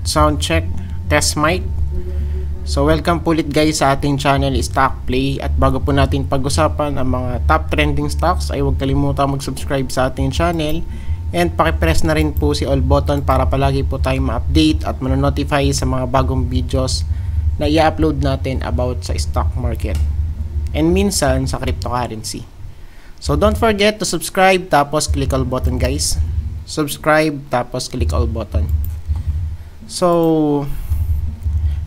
Sound check, test mic. So welcome po ulit guys sa ating channel Stock Play. At bago po natin pag-usapan ang mga top trending stocks ay huwag kalimutan mag-subscribe sa ating channel. And pakipress na rin po si all button para palagi po tayo ma-update at manonotify sa mga bagong videos na i-upload natin about sa stock market. And minsan sa cryptocurrency. So don't forget to subscribe tapos click all button guys. Subscribe tapos click all button. So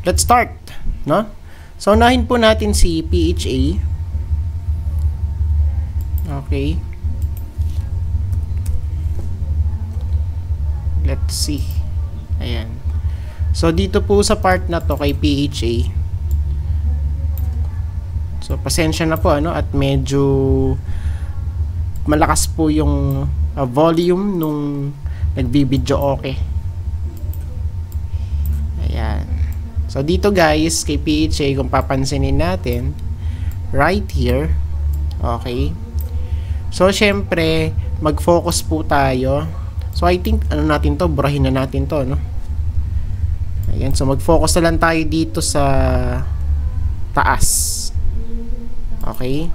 let's start, no? So unahin po natin si PHA. Okay. Let's see. Ayan. So dito po sa part na to kay PHA. So pasensya na po ano at medyo malakas po yung volume nung nagbibideo okay. Ayan. So dito guys kay PHA kung papansinin natin right here, okay. So syempre mag-focus po tayo. So I think ano natin to, burahin na natin to, no? Ayan, so mag-focus na lang tayo dito sa taas. Okay?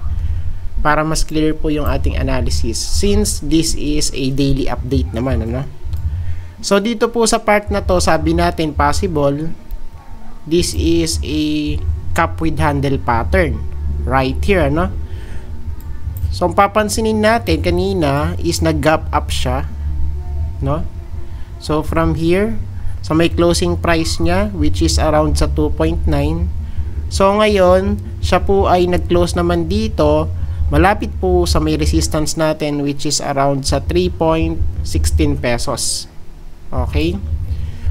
Para mas clear po yung ating analysis since this is a daily update naman, ano? So dito po sa part na to, sabi natin possible this is a cup with handle pattern right here, no? So ang papansinin natin kanina is nag-gap up siya, no? So from here, so may closing price niya which is around sa 2.9. So ngayon, siya po ay nag-close naman dito malapit po sa may resistance natin which is around sa 3.16 pesos. Okay?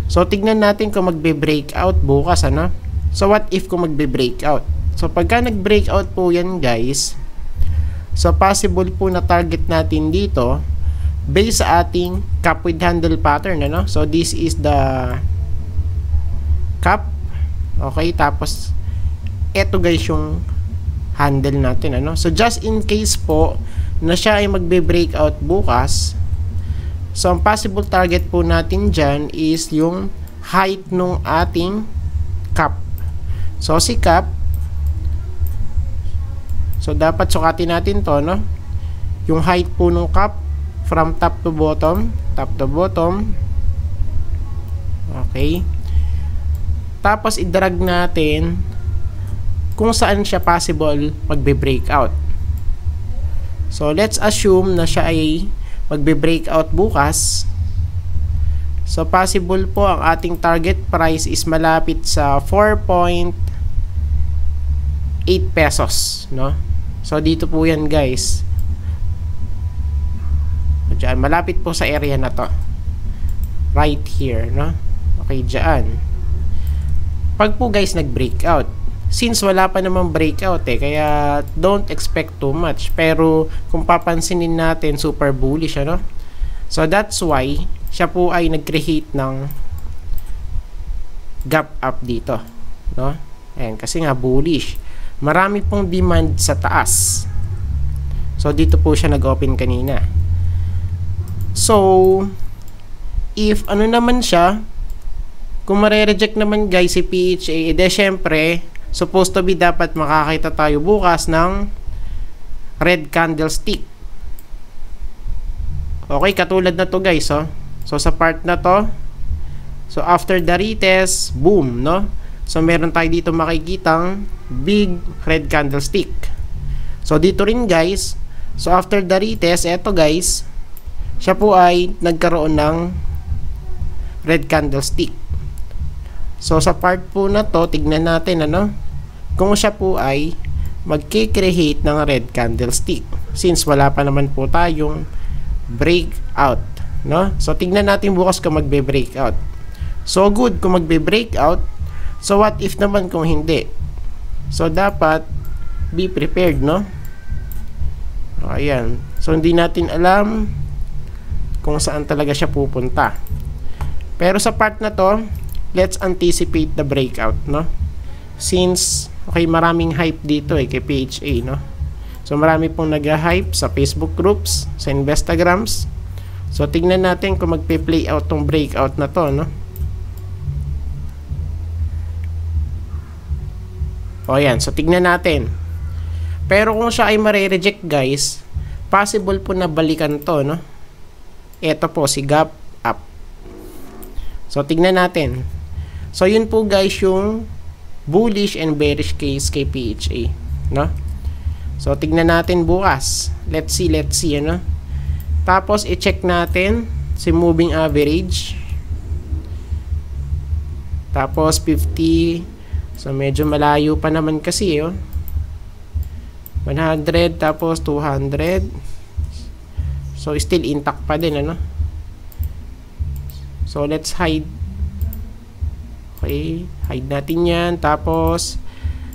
So tignan natin kung magbe-breakout bukas, ano? So what if kung magbe-breakout? So pagka nag-breakout po yan guys, so possible po na target natin dito based sa ating cup with handle pattern, ano? So this is the cup. Okay, tapos eto guys yung handle natin, ano? So just in case po na siya ay magbe-breakout bukas, so ang possible target po natin dyan is yung height nung ating cup. So si cup, so dapat sukatin natin to, no? Yung height po nung cup from top to bottom, okay. Tapos i-drag natin kung saan siya possible magbe-breakout. So let's assume na siya ay magbe-breakout bukas. So possible po ang ating target price is malapit sa 4.8 pesos, no? So dito po yan guys. Diyan, malapit po sa area na to. Right here, no? Okay, diyan. Pag po guys nag-breakout, since wala pa namang breakout kaya don't expect too much. Pero kung papansinin natin, super bullish, ano? So that's why siya po ay nag-create ng gap up dito, no? Ayan, kasi nga bullish. Marami pong demand sa taas. So dito po siya nag-open kanina. So if ano naman siya, kung mare-reject naman guys si PHA, edi syempre supposed to be dapat makakita tayo bukas ng red candlestick. Okay, katulad na to guys, oh. So sa part na to, so after the retest, boom, no? So meron tayo dito makikitang big red candlestick. So dito rin guys, so after the retest, eto guys, siya po ay nagkaroon ng red candlestick. So sa part po na to, tignan natin, ano? Kung siya po ay magki-create ng red candlestick since wala pa naman po tayong breakout, no? So tignan natin bukas kung magbe-breakout. So good kung magbe-breakout. So what if naman kung hindi? So dapat be prepared, no? Ayan. So hindi natin alam kung saan talaga siya pupunta. Pero sa part na to, let's anticipate the breakout, no? Since okay, maraming hype dito kay PHA, no? So marami pong nag-hype sa Facebook groups, sa Instagrams, So tingnan natin kung magpe-play out tong breakout na to, no? O yan, so tingnan natin. Pero kung siya ay mare-reject guys, possible po na balikan to, no? Ito po si gap up. So tingnan natin. So yun po guys yung bullish and bearish case kay PHA, no? So tignan natin bukas. Let's see, ano? Tapos i-check natin si moving average. Tapos 50. So medyo malayo pa naman kasi, oh. 100 tapos 200. So still intact pa din, ano? So let's hide. Okay, hide natin yan. Tapos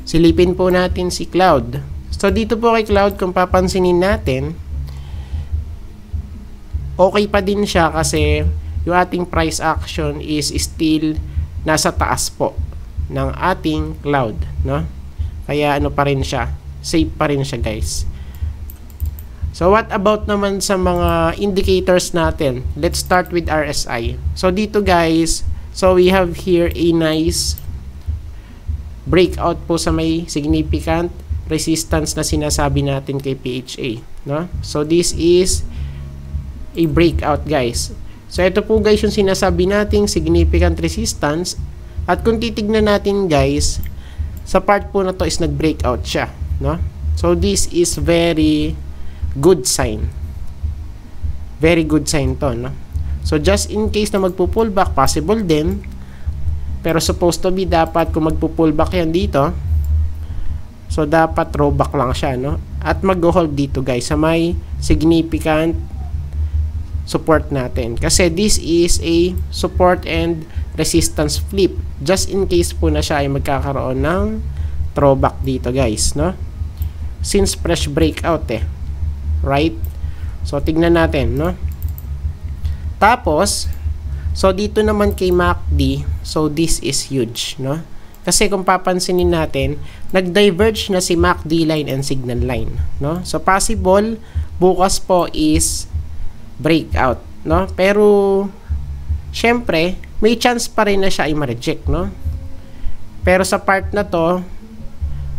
silipin po natin si Cloud. So dito po kay Cloud, kung papansinin natin, okay pa din siya kasi yung ating price action is still nasa taas po ng ating Cloud, no? Kaya ano pa rin siya, safe pa rin siya guys. So what about naman sa mga indicators natin? Let's start with RSI. So dito guys, so we have here a nice breakout po sa may significant resistance na sinasabi natin kay PHA, no? So this is a breakout guys. So ito po guys yung sinasabi nating significant resistance, at kung titignan natin guys, sa part po na to is nag-breakout siya, no? So this is very good sign. Very good sign to, no? So just in case na magpo-pullback, possible din. Pero supposed to be dapat kung magpo-pullback yan dito, so dapat throwback lang siya, no? At mag-hold dito guys sa may significant support natin. Kasi this is a support and resistance flip. Just in case po na siya ay magkakaroon ng throwback dito guys, no? Since fresh breakout right? So tignan natin, no? Tapos so dito naman kay MACD, so this is huge, no? Kasi kung papansinin natin, nag-diverge na si MACD line and signal line, no? So possible bukas po is breakout, no? Pero syempre may chance pa rin na siya ay ma-reject, no? Pero sa part na to,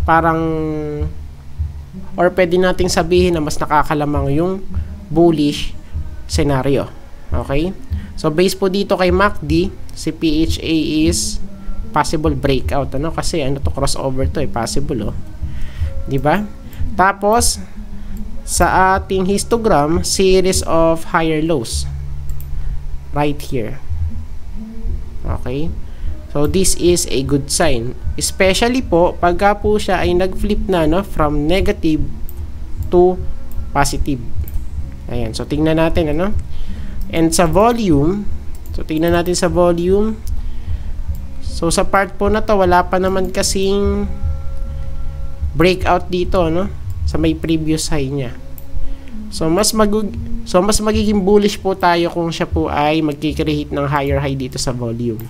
parang or pwede nating sabihin na mas nakakalamang yung bullish scenario. Okay? So based po dito kay MACD, si PHA is possible breakout, ano? Kasi ano to, crossover to, possible, oh. 'Di ba? Tapos sa ating histogram, series of higher lows right here. Okay? So this is a good sign, especially po pagka po siya ay nag-flip na, no, from negative to positive. Ayan, so tingnan natin, ano? And sa volume, so tingnan natin sa volume. So sa part po na to, wala pa naman kasing breakout dito, no, sa may previous high niya. So mas magiging bullish po tayo kung siya po ay magki-create ng higher high dito sa volume.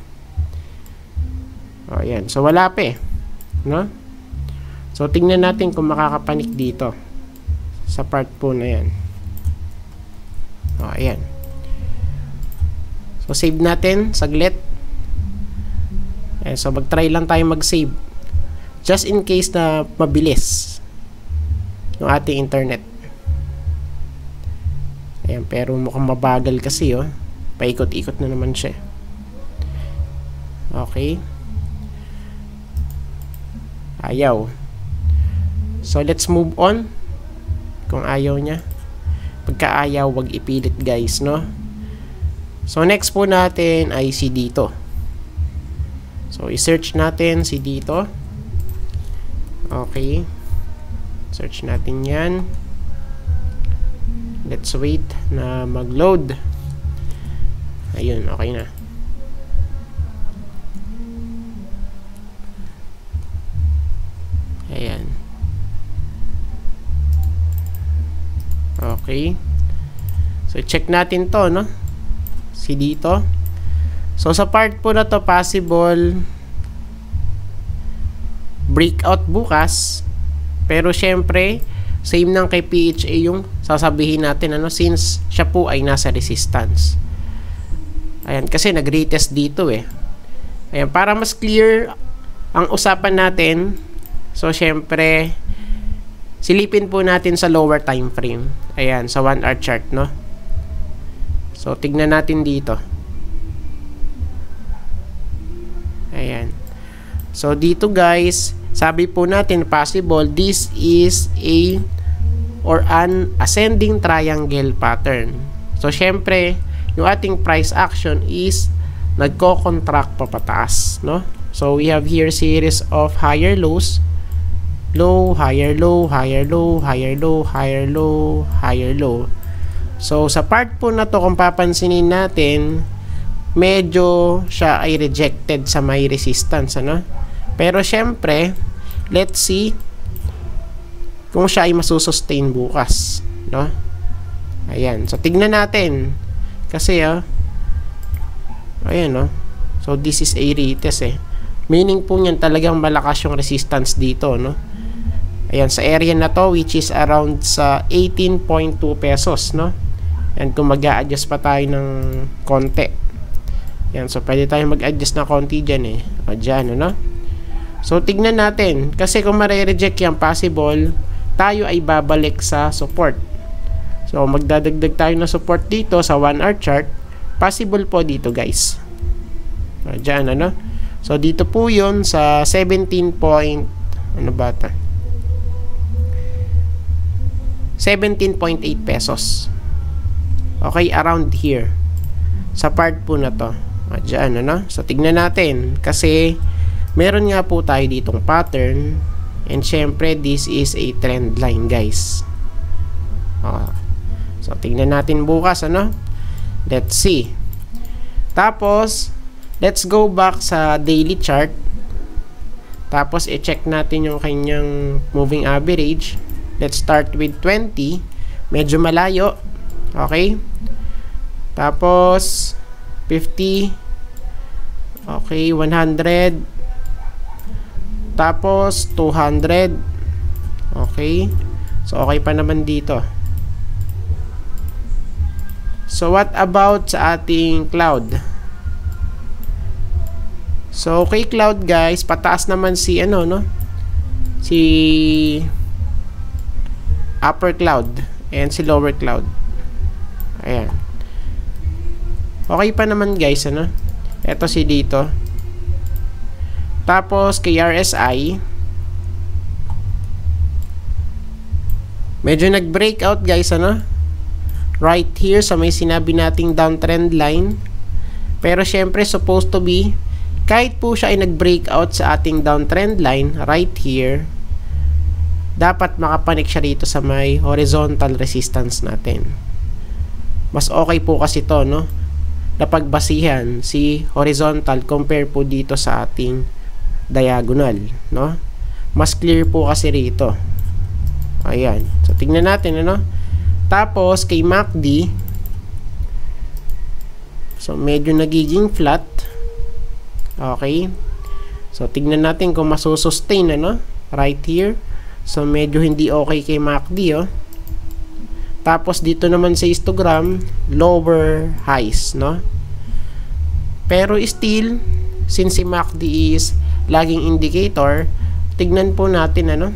O, ayan. So wala pa, no? So tingnan natin kung makakapanik dito sa part po na yan. O, ayan. So save natin saglit. Ayan, so mag-try lang tayo mag-save just in case na mabilis yung ating internet. Ayan, pero mukhang mabagal kasi, oh. Paikot-ikot na naman siya. Okay. Ayaw. So let's move on. Kung ayaw niya. Pagka ayaw, wag ipilit guys, no? So next po natin ay si dito. So i-search natin si dito. Okay. Search natin yan. Let's wait na mag-load. Ayun, okay na. Ayan. Okay. So check natin to, no? Si dito. So sa part po na to, possible breakout bukas. Pero syempre, Same ng kay PHA yung sasabihin natin, ano, since siya po ay nasa resistance. Ayan, kasi nag-retest dito eh. Ayan, para mas clear ang usapan natin, so syempre silipin po natin sa lower time frame. Ayan, sa 1 hour chart, no? So tignan natin dito. Ayan. So dito guys, sabi po natin possible this is an ascending triangle pattern. So syempre, yung ating price action is nagko-contract pa pataas, no? So we have here series of higher lows, low, higher low, higher low, higher low, higher low, higher low. So sa part po na to, kung papansinin natin, medyo siya ay rejected sa may resistance, ano? Pero syempre, let's see kung siya ay masusustain bukas, no? Ayan, so tignan natin kasi ayan, no? So this is a retest eh. Meaning po niyan talagang malakas yung resistance dito, no? Ayan, sa area na to, which is around sa 18.2 pesos, no? And kung mag-a-adjust pa tayo ng konti, ayan, so pwede tayo mag-adjust na konti dyan eh. O dyan, ano? So tignan natin, kasi kung mare-reject yan, possible tayo ay babalik sa support. So magdadagdag tayo ng support dito sa 1 hour chart. Possible po dito guys. O dyan, ano? So dito po yun sa 17 point, ano ba ito? 17.8 pesos. Okay, around here sa part po na to. Diyan, ano? So tignan natin, kasi meron nga po tayo ditong pattern, and syempre this is a trend line guys. So tignan natin bukas, ano? Let's see. Tapos let's go back sa daily chart. Tapos i-check natin yung kanyang moving average. Let's start with 20. Medyo malayo. Okay? Tapos 50. Okay, 100. Tapos 200. Okay? So okay pa naman dito. So what about sa ating cloud? So kay cloud guys, pataas naman si ano, no? Si upper cloud and si lower cloud. Ayan. Okay pa naman guys, ano? Ito si dito. Tapos kay RSI, medyo nag-breakout guys, ano? Right here sa may sinabi nating downtrend line. Pero syempre supposed to be, kahit po siya ay nag-breakout sa ating downtrend line right here, dapat makapanik siya rito sa may horizontal resistance natin. Mas okay po kasi to, no? Napagbasihan si horizontal compare po dito sa ating diagonal, no? Mas clear po kasi rito. Ayan. So tingnan natin, ano? Tapos kay MACD, so medyo nagiging flat. Okay? So tignan natin kung masusustain, ano? Right here. So medyo hindi okay kay MACD, oh. Tapos dito naman sa histogram, lower highs, no? Pero still, since si MACD is laging indicator, tignan po natin, ano?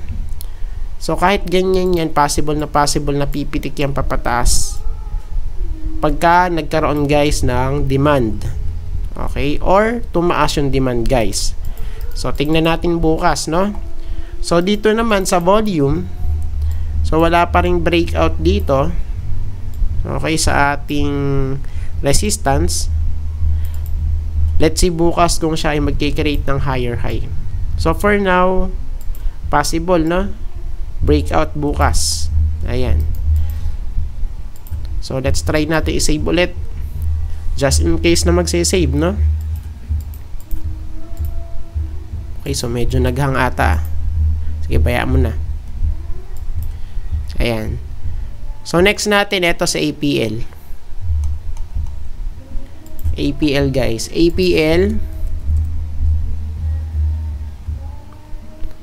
So kahit ganyan yan, possible na pipitik yan papataas pagka nagkaroon guys ng demand. Okay? Or tumaas yung demand guys. So tignan natin bukas, no? So dito naman sa volume, so wala pa ring breakout dito. Okay, sa ating resistance. Let's see bukas kung siya ay magkikreate ng higher high. So for now, possible, no? Breakout bukas. Ayan. So let's try natin i-save ulit. Just in case na magse-save, no? Okay, so medyo naghang ata. Sige, bayaan mo na. Ayan. So next natin, ito sa APL. APL guys. APL.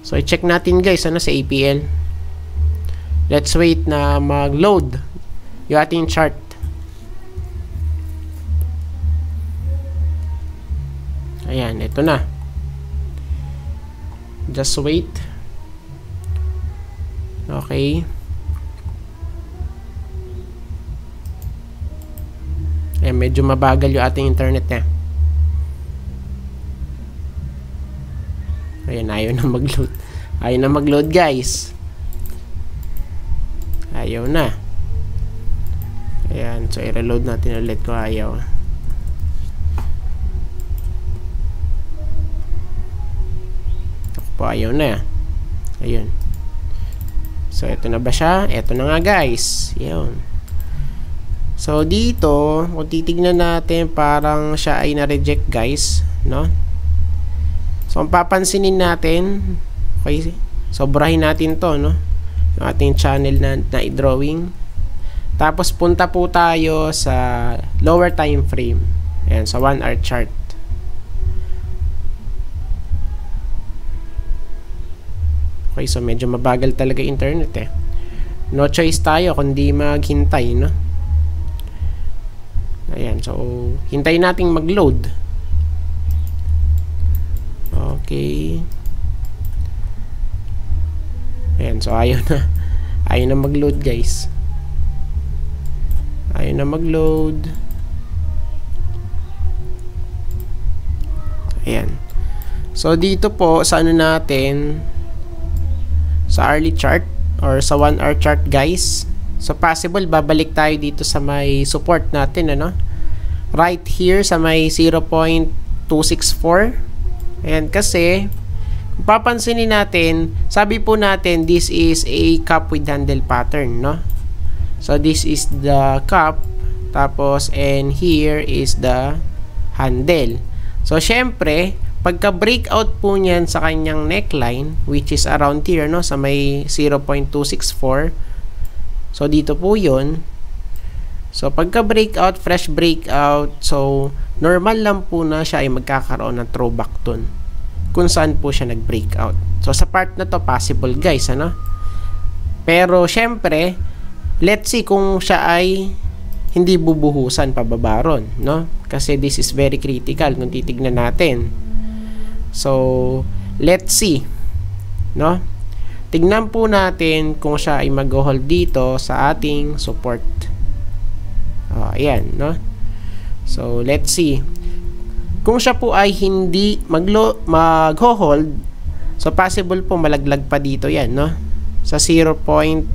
So i-check natin guys, ano sa APL. Let's wait na mag-load yung ating chart. Ayan, ito na. Just wait. Okay. Ayan, medyo mabagal yung ating internet na. Ayan, ayaw na mag-load. Ayaw na mag-load, guys. Ayaw na. Ayan, so i-reload natin ulit kung ayaw. Po, ayaw na. Ayun. So, ito na ba siya? Ito na nga, guys. Ayun. So, dito, kung titignan natin, parang siya ay na-reject, guys. No? So, ang papansinin natin, okay, sobrahin natin to, no? Yung ating channel na i-drawing. Tapos, punta po tayo sa lower time frame. Ayan, sa 1 hour chart. Okay, so medyo mabagal talaga internet eh. No choice tayo kundi maghintay, no? Ayan, so hintayin nating mag-load. Okay. Ayan, so ayaw na. Ayaw na mag-load, guys. Ayaw na mag-load. Ayan. So dito po sa ano natin, sa hourly chart or sa 1 hour chart, guys. So possible babalik tayo dito sa may support natin, ano? Right here sa may 0.264. Ayan, kasi kung papansinin natin, sabi po natin this is a cup with handle pattern, no? So this is the cup, tapos and here is the handle. So syempre pagka breakout po niyan sa kanyang neckline, which is around here, no, sa may 0.264. So dito po 'yon. So pagka breakout, fresh breakout, so normal lang po na siya ay magkakaroon ng throwback dun kung saan po siya nag-breakout. So sa part na to possible, guys, ano? Pero syempre, let's see kung siya ay hindi bubuhusan pababa ron, no? Kasi this is very critical kung titignan natin. So, let's see, no? Tignan po natin kung siya ay mag-hold dito sa ating support. Ayan, no? So, let's see. Kung siya po ay hindi mag-hold, so possible po malaglag pa dito yan, no? Sa 0.25,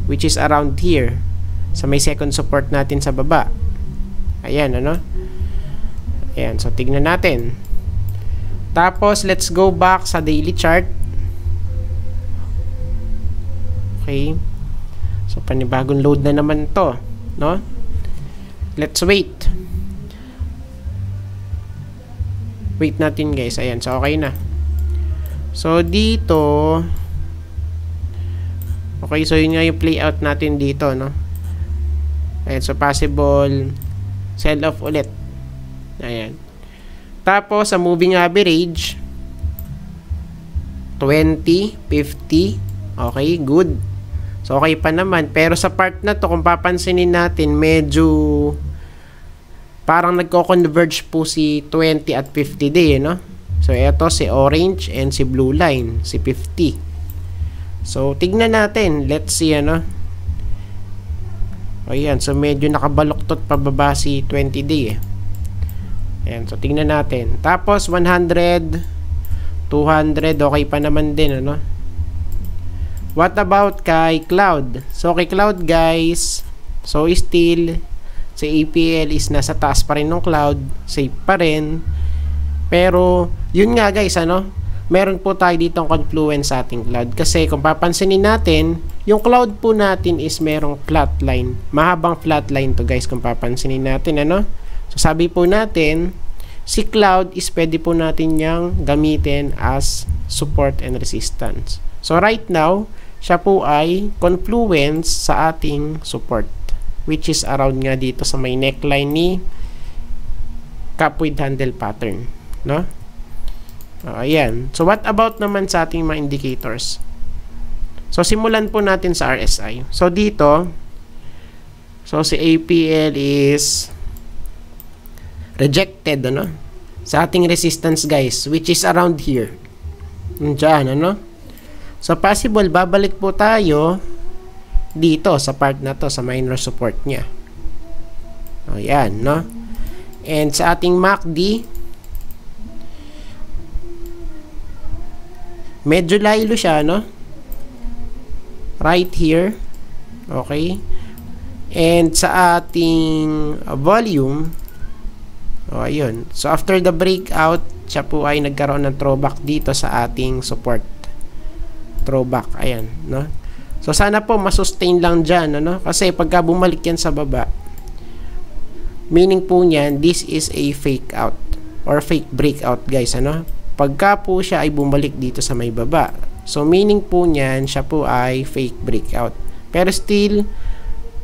which is around here, sa may second support natin sa baba. Ayan, ano? Ayan, so tignan natin. Tapos, let's go back sa daily chart. Okay. So, panibagong load na naman to, no? Let's wait. Wait natin, guys. Ayan, so okay na. So, dito, okay, so yun nga yung playout natin dito, no? Ayan, so possible sell off ulit. Ayan. Tapos, sa moving average, 20, 50. Okay, good. So, okay pa naman. Pero sa part na to, kung papansinin natin, medyo parang nagko-converge po si 20 at 50 day, no? So, eto si orange and si blue line, si 50. So, tignan natin. Let's see, ano? Ayan, so medyo nakabaluktot pababa si 20 day, eh. Ayan, so tignan natin. Tapos 100, 200, okay pa naman din, ano? What about kay Cloud? So kay Cloud, guys, so still si APL is nasa taas pa rin ng Cloud, safe pa rin. Pero yun nga, guys, ano? Meron po tayo ditong confluence sa ating Cloud kasi kung papansinin natin, yung Cloud po natin is merong flat line. Mahabang flat line to, guys, kung papansinin natin, ano? So, sabi po natin, si Cloud is pwede po natin niyang gamitin as support and resistance. So, right now, siya po ay confluence sa ating support, which is around nga dito sa may neckline ni cup with handle pattern, no? Ayan. So, what about naman sa ating mga indicators? So, simulan po natin sa RSI. So, dito, so si APL is rejected, ano? Sa ating resistance, guys, which is around here. Diyan, ano? So, possible, babalik po tayo dito, sa part na to, sa minor support niya. O, yan, no? And sa ating MACD, medyo laylo siya, no? Right here. Okay. And sa ating volume, o, ayun. So, after the breakout, siya po ay nagkaroon ng throwback dito sa ating support. Throwback. Ayan, no? So, sana po masustain lang dyan, ano? Kasi pagka bumalik yan sa baba, meaning po niyan, this is a fake out or fake breakout, guys, ano? Pagka po siya ay bumalik dito sa may baba, so meaning po niyan, siya po ay fake breakout. Pero still,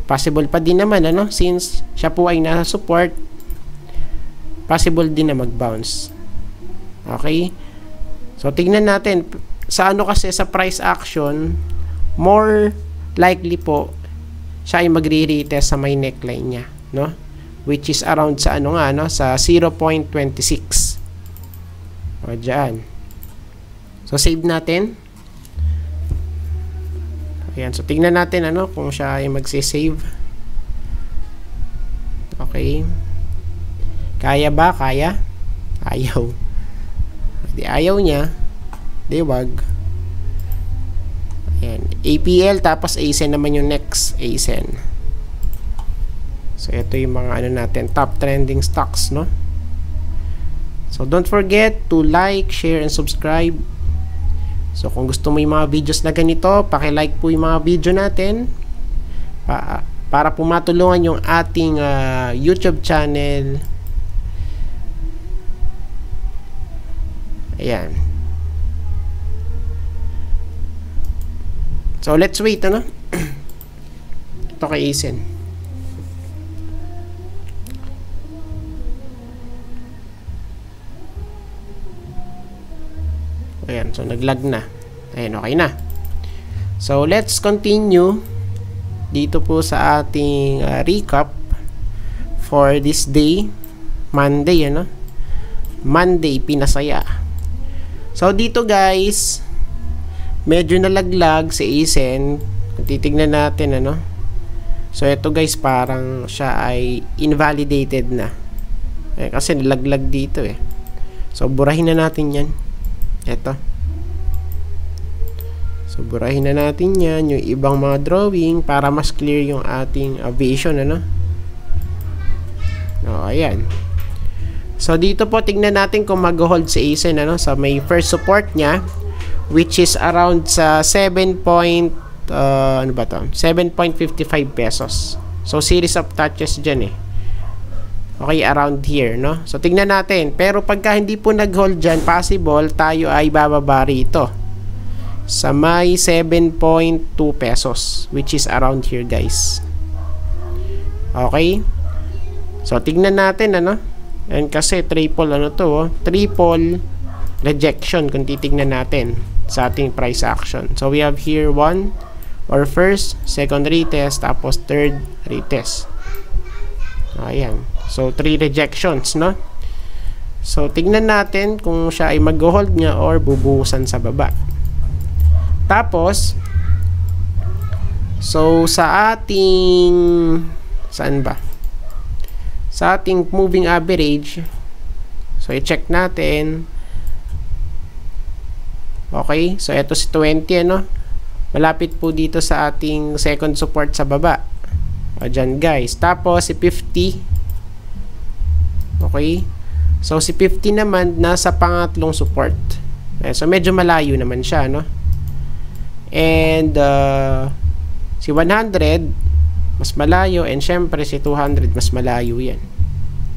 possible pa din naman, ano? Since siya po ay nasa support, possible din na mag-bounce. Okay? So, tignan natin. Sa ano kasi, sa price action, more likely po, siya ay magre-retest sa may neckline niya, no? Which is around sa ano nga, no? Sa 0.26. O, dyan. So, save natin. Ayan. So, tignan natin, ano, kung siya ay magsisave. Okay. Kaya ba? Kaya? Ayaw. Di ayaw niya. Di wag. Ayan. APL, tapos ASEN naman yung next. ASEN. So, ito yung mga ano natin, top trending stocks, no? So, don't forget to like, share, and subscribe. So, kung gusto mo yung mga videos na ganito, paki-like po yung mga video natin para po matulungan yung ating YouTube channel. Ayan. So, let's wait, ano? Ito kay ASEN. Ayan, so naglag na. Ayan, okay na. So, let's continue dito po sa ating recap for this day. Monday, ano? Monday, pinasaya. So, dito guys, medyo nalaglag si ASEN. Titignan natin, ano? So, ito guys, parang siya ay invalidated na. Kasi nalaglag dito eh. So, burahin na natin yan. Ito. So, burahin na natin yan, yung ibang mga drawing, para mas clear yung ating vision, ano? O, ayan. So, dito po, tignan natin kung mag-hold si ASEN, ano? Sa may first support niya, which is around sa 7.55 pesos. So, series of touches dyan eh. Okay, around here, no? So, tignan natin. Pero pagka hindi po nag-hold dyan, possible, tayo ay bababa rito sa may 7.2 pesos, which is around here, guys. Okay? So, tignan natin, ano? And kasi triple, ano to, oh? Triple rejection kung titignan natin sa ating price action. So, we have here one, or first, second retest, tapos third retest. Ayan. So, 3 rejections, no? So, tignan natin kung siya ay mag-hold niya or bubuhusan sa baba. Tapos, so, sa ating, saan ba? Sa ating moving average, so, i-check natin. Okay? So, ito si 20, ano? Malapit po dito sa ating second support sa baba. O, dyan, guys. Tapos, si 50. Okay? So, si 50 naman, nasa pangatlong support. So, medyo malayo naman siya, no? And, si 100, mas malayo. And, syempre, si 200, mas malayo yan.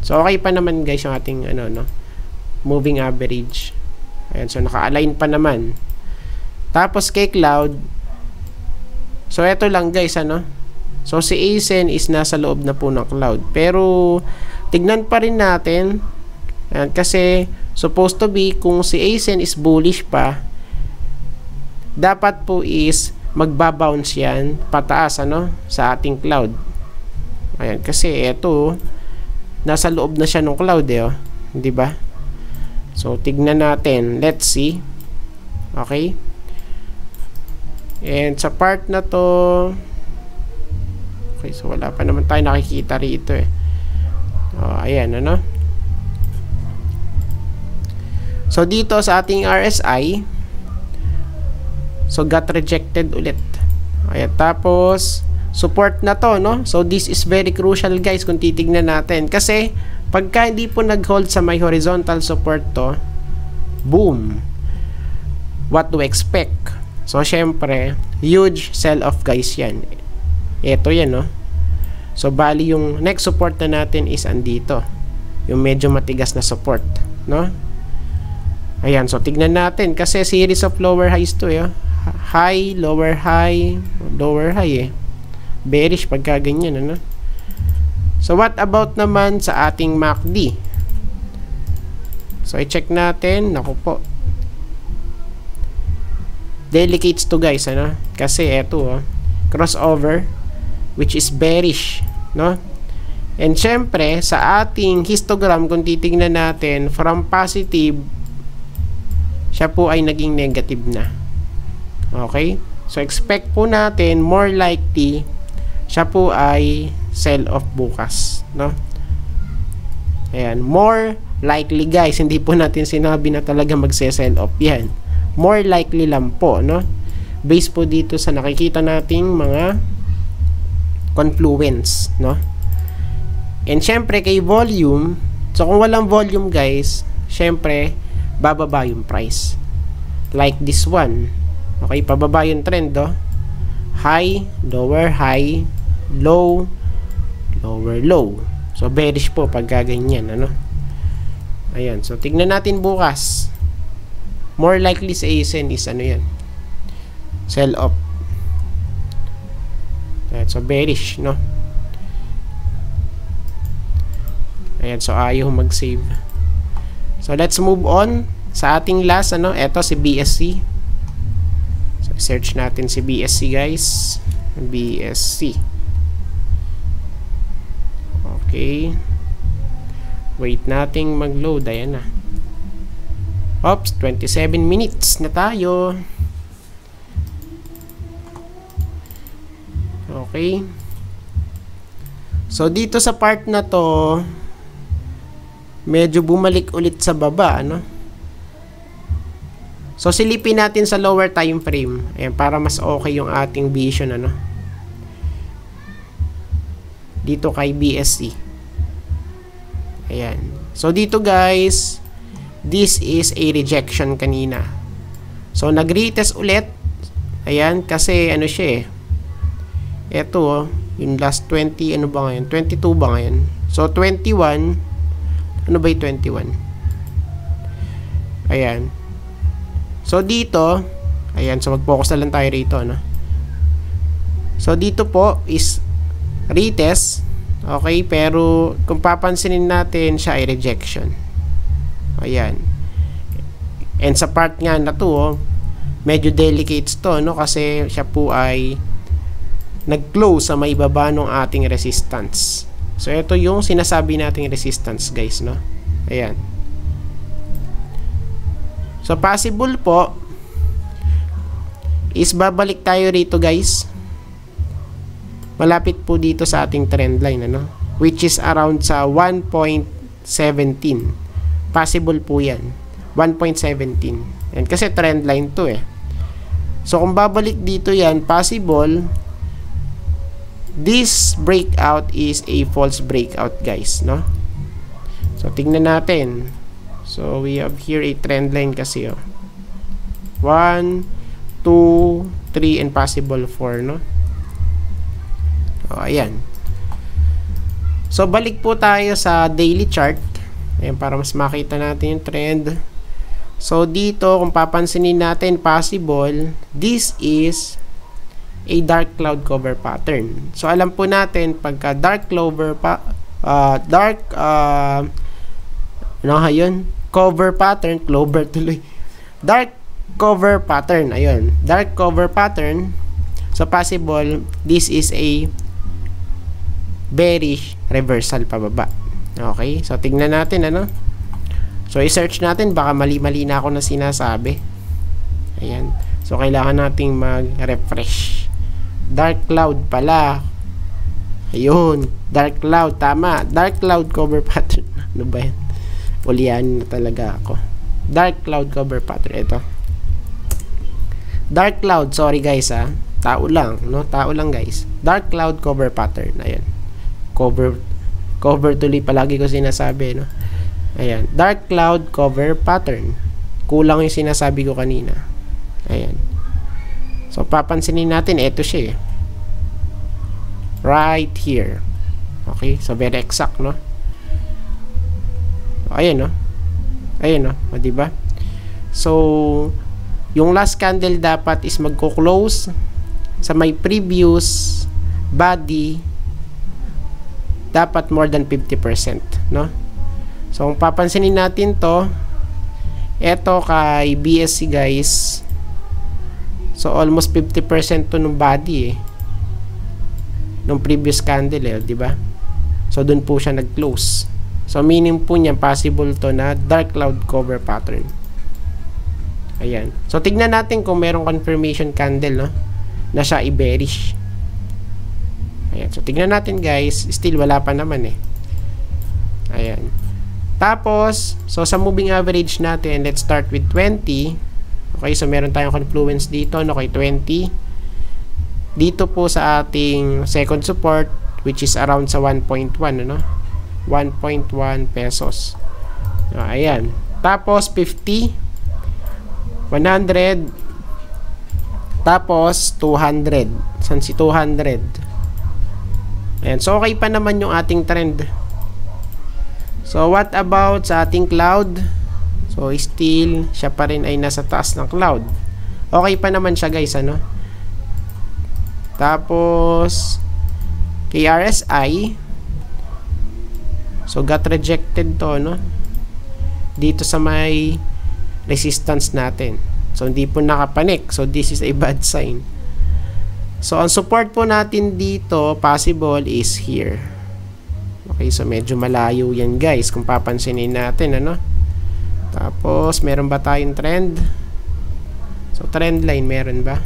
So, okay pa naman, guys, yung ating, ano, no? Moving average. Ayan, so, naka-align pa naman. Tapos, kay Cloud, so, eto lang, guys, ano? So, si ASEN is nasa loob na po ng Cloud. Pero, tignan pa rin natin. Ayan, kasi supposed to be kung si ASEN is bullish pa, dapat po is magbabounce yan pataas ano sa ating cloud. Ayan, kasi ito nasa loob na siya ng cloud oh, 'di ba? So tignan natin, let's see. Okay? And sa part na to, okay, so wala pa naman tayo nakikita rito eh. Oh, ayan ano. So dito sa ating RSI, so got rejected ulit. Ayan, tapos support na to, no? So this is very crucial guys kung titignan natin, kasi pagka hindi po nag-hold sa may horizontal support to, boom, what to expect? So syempre huge sell off guys yan. Ito yan, no? So bali yung next support na natin is andito, yung medyo matigas na support, no? Ayan, so tignan natin kasi series of lower highs to eh. High, lower high, lower high eh. Bearish pagka ganyan, ano? So what about naman sa ating MACD? So i-check natin, naku po. Delicates to guys, ano? Kasi eto oh, crossover which is bearish, no? And syempre sa ating histogram kung titingnan natin from positive, siya po ay naging negative na. Okay? So expect po natin more likely siya po ay sell off bukas, no? Ayan, more likely guys, hindi po natin sinabi na talaga magse-sell off yan. More likely lang po, no? Based po dito sa nakikita nating mga confluence, no? And syempre kay volume, so kung walang volume guys, syempre bababa yung price. Like this one. Okay, pababa yung trend, oh. High, lower high, low, lower low. So bearish po pag ganyan, ano? Ayan, so tignan natin bukas. More likely sa ASN is ano yan? Sell off. Ayan, so bearish, no? Ayan, so ayaw mag-save. So let's move on sa ating last, ano? Eto si BSC. So search natin si BSC guys. BSC. Okay. Wait nating mag-load. Ayan na. Oops, 27 minutes na tayo. Okay. So dito sa part na to, medyo bumalik ulit sa baba, ano? So silipin natin sa lower time frame. Ayan, para mas okay yung ating vision, ano? Dito kay BSC. Ayan. So dito guys, this is a rejection kanina. So nag-retest ulit. Ayan, kasi ano siya eh. Ito oh, yung last 20, ano ba ngayon? 22 ba ngayon? So 21, ano ba yung 21? Ayan. So dito, ayan, so mag-focus na lang tayo rito, no? So dito po is retest. Okay, pero kung papansinin natin, siya ay rejection. Ayan. And sa part nga na to, oh, medyo delicate to, no? Kasi siya po ay nag-close sa may baba ng ating resistance. So ito yung sinasabi nating resistance guys, no? Ayan. So possible po is babalik tayo rito guys. Malapit po dito sa ating trend line, ano? Which is around sa 1.17. Possible po yan. 1.17. And kasi trend line to eh. So kung babalik dito yan, possible this breakout is a false breakout guys, no? So tingnan natin. So we have here a trend line kasi, oh. 1, 2, 3 and possible 4, no? Oh, ayan. So balik po tayo sa daily chart. Ayan, para mas makita natin yung trend. So dito kung papansinin natin, possible this is a dark cloud cover pattern. So alam po natin pagka dark cover cover pattern, clover tuloy. Dark cover pattern, ayun. Dark cover pattern So, possible, this is a bearish reversal pababa. Okay? So, tingnan natin, ano? So, i-search natin. Baka mali-mali na ako na sinasabi. Ayan. So, kailangan nating mag-refresh. Dark cloud pala. Ayun. Dark cloud. Tama. Dark cloud cover pattern. Ano ba yan? Ulian na talaga ako. Dark cloud cover pattern. Ito. Dark cloud. Sorry guys ha. Tao lang. No? Tao lang guys. Dark cloud cover pattern. Ayan. Cover tuloy palagi ko sinasabi. No? Ayan. Dark cloud cover pattern. Kulang yung sinasabi ko kanina. Ayan. So, papansinin natin. Ito siya eh. Right here. Okay. So, very exact, no? Ayan, no? Ayan, no? O, diba? So, yung last candle dapat is magko-close sa may previous body dapat more than 50%, no? So, kung papansinin natin to, eto kay BSC guys, so almost 50% to nung body eh, nung previous candle eh, di ba? So, dun po siya nag-close. So, meaning po niya possible to na dark cloud cover pattern. Ayan. So, tignan natin kung merong confirmation candle, no? Na siya i-bearish. Ayan. So, tignan natin guys. Still, wala pa naman eh. Ayan. Tapos, so sa moving average natin, let's start with 20. Okay, so meron tayong confluence dito, no? Kay 20. Dito po sa ating second support, which is around sa 1.1, ano? 1.1 pesos. Ayan. Tapos, 50. 100. Tapos, 200. San si 200? Ayan. So, okay pa naman yung ating trend. So, what about sa ating cloud? So, still, siya pa rin ay nasa taas ng cloud. Okay pa naman siya, guys, ano? Tapos, kay RSI, so, got rejected to, no? Dito sa may resistance natin. So, hindi po nakapanik. So, this is a bad sign. So, ang support po natin dito, possible, is here. Okay, so medyo malayo yan guys kung papansinin natin, ano? Tapos, meron ba tayong trend? So, trend line, meron ba?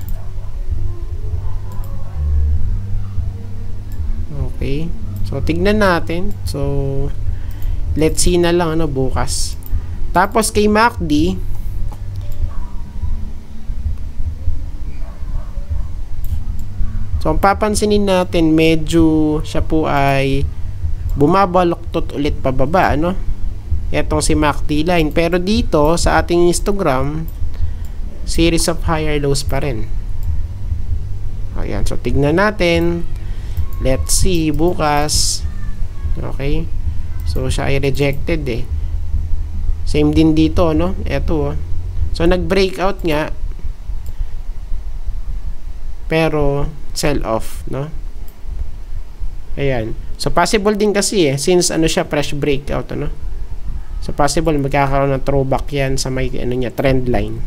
Okay. So, tignan natin. So, let's see na lang, ano, bukas. Tapos, kay MACD, so, ang papansinin natin, medyo siya po ay bumabaloktot ulit pababa, ano? Etong si MACD line. Pero dito, sa ating histogram, series of higher lows pa rin. Ayan. So, tignan natin. Let's see, bukas. Okay. So, siya ay rejected eh. Same din dito, no? Eto, oh. So, nag-breakout nga. Pero, sell off, no? Ayan. So, possible din kasi eh. Since, ano siya, fresh breakout, ano? So, possible, magkakaroon ng throwback yan sa may, ano niya, trend line.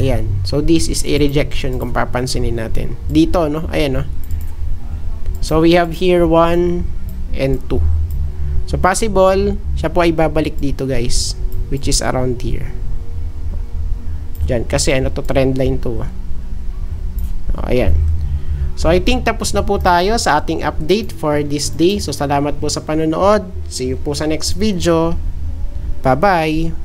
Ayan. So, this is a rejection kung papansinin natin. Dito, no? Ayan, no? So, we have here 1 and 2. So, possible, siya po ay babalik dito, guys. Which is around here. Diyan. Kasi, ano to, trend line to. Ayan. So, I think tapos na po tayo sa ating update for this day. So, salamat po sa panonood. See you po sa next video. Bye-bye!